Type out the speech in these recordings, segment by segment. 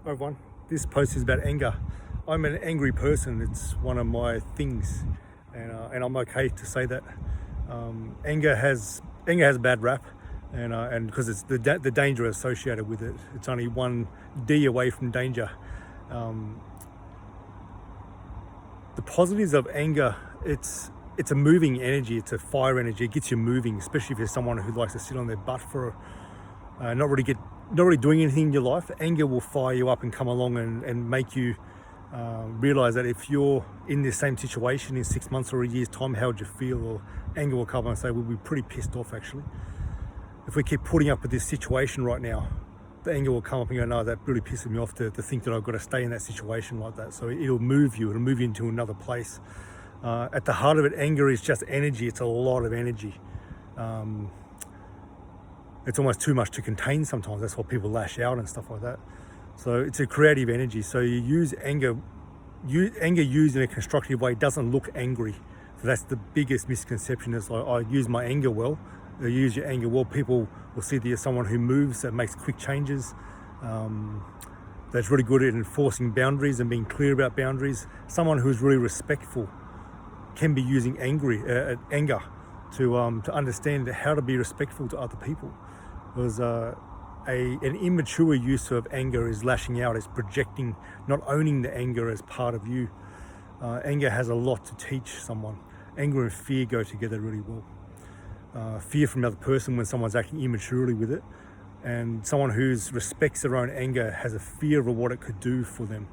Hi everyone, this post is about anger. I'm an angry person, it's one of my things, and I'm okay to say that. Anger has a bad rap, and because it's the danger associated with it. It's only one D away from danger. The positives of anger, it's a moving energy, it's a fire energy, it gets you moving, especially if you're someone who likes to sit on their butt for not really doing anything in your life. Anger will fire you up and come along and make you realize that if you're in this same situation in 6 months or a year's time, how would you feel? Or anger will come and say, we'll be pretty pissed off actually. If we keep putting up with this situation right now, the anger will come up and go, no, that really pisses me off to think that I've got to stay in that situation like that. So it'll move you into another place. At the heart of it, anger is just energy. It's a lot of energy. It's almost too much to contain sometimes. That's why people lash out and stuff like that. So it's a creative energy. So you use anger used in a constructive way doesn't look angry. So that's the biggest misconception, is like, I use my anger well. You use your anger well, people will see that you're someone who moves, that makes quick changes, that's really good at enforcing boundaries and being clear about boundaries. Someone who's really respectful can be using anger to understand how to be respectful to other people. Because an immature use of anger is lashing out, is projecting, not owning the anger as part of you. Anger has a lot to teach someone. Anger and fear go together really well. Fear from another person when someone's acting immaturely with it, and someone who respects their own anger has a fear of what it could do for them.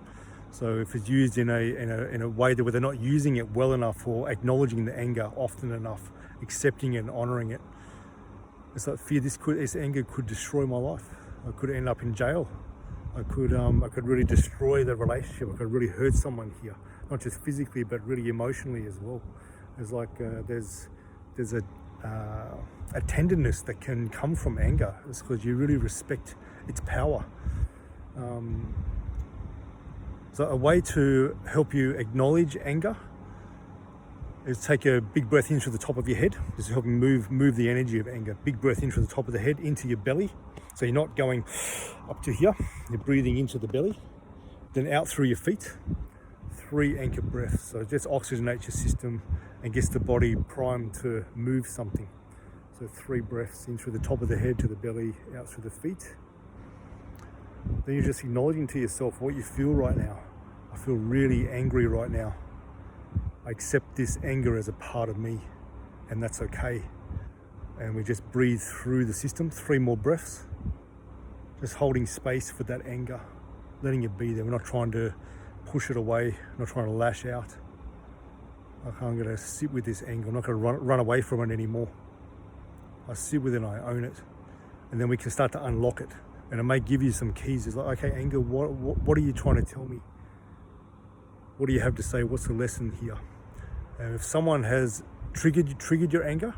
So if it's used in a way that where they're not using it well enough, or acknowledging the anger often enough, accepting it and honouring it, it's like fear. This anger could destroy my life. I could end up in jail. I could really destroy the relationship. I could really hurt someone here, not just physically but really emotionally as well. There's like there's a tenderness that can come from anger. It's because you really respect its power. So a way to help you acknowledge anger is take a big breath in through the top of your head. Just help you move the energy of anger. Big breath in through the top of the head into your belly. So you're not going up to here, you're breathing into the belly. Then out through your feet. 3 anchor breaths. So it just oxygenates your system and gets the body primed to move something. So 3 breaths in through the top of the head to the belly, out through the feet. Then you're just acknowledging to yourself what you feel right now. I feel really angry right now. I accept this anger as a part of me, and that's okay. And we just breathe through the system. 3 more breaths. Just holding space for that anger, letting it be there. We're not trying to push it away, not trying to lash out. I'm going to sit with this anger. I'm not going to run away from it anymore. I sit with it and I own it. And then we can start to unlock it. And it may give you some keys. It's like, okay, anger, what are you trying to tell me? What do you have to say? What's the lesson here? And if someone has triggered your anger,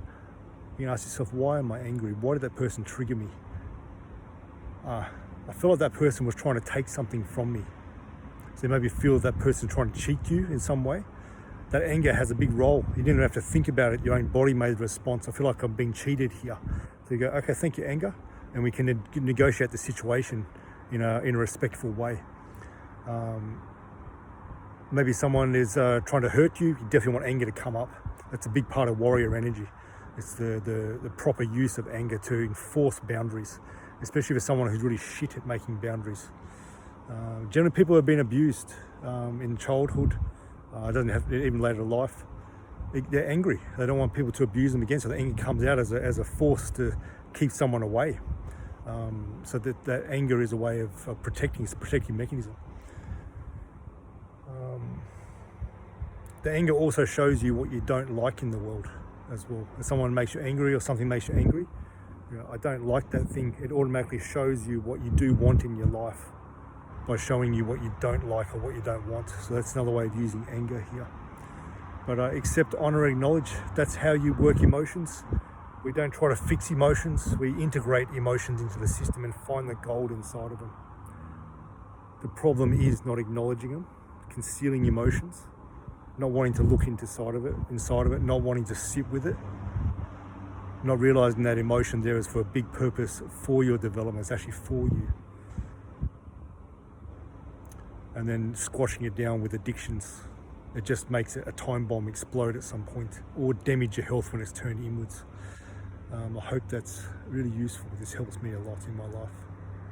you can ask yourself, why am I angry? Why did that person trigger me? I feel like that person was trying to take something from me. So you maybe feel that person trying to cheat you in some way. That anger has a big role. You didn't have to think about it. Your own body made the response. I feel like I'm being cheated here. So you go, okay, thank you, anger. And we can negotiate the situation in a respectful way. Maybe someone is trying to hurt you. You definitely want anger to come up. That's a big part of warrior energy. It's the proper use of anger to enforce boundaries, especially for someone who's really shit at making boundaries. Generally, people who have been abused in childhood, doesn't have even later life. They're angry. They don't want people to abuse them again, so the anger comes out as a force to keep someone away. So that anger is a way of protecting. It's a protective mechanism. The anger also shows you what you don't like in the world as well. If someone makes you angry or something makes you angry, I don't like that thing. It automatically shows you what you do want in your life by showing you what you don't like or what you don't want. So that's another way of using anger here. But accept, honor, acknowledge. That's how you work emotions. We don't try to fix emotions. We integrate emotions into the system and find the gold inside of them. The problem is not acknowledging them, concealing emotions, not wanting to look inside of it, not wanting to sit with it, not realizing that emotion there is for a big purpose for your development. It's actually for you. and then squashing it down with addictions. It just makes a time bomb explode at some point, or damage your health when it's turned inwards. I hope that's really useful. This helps me a lot in my life.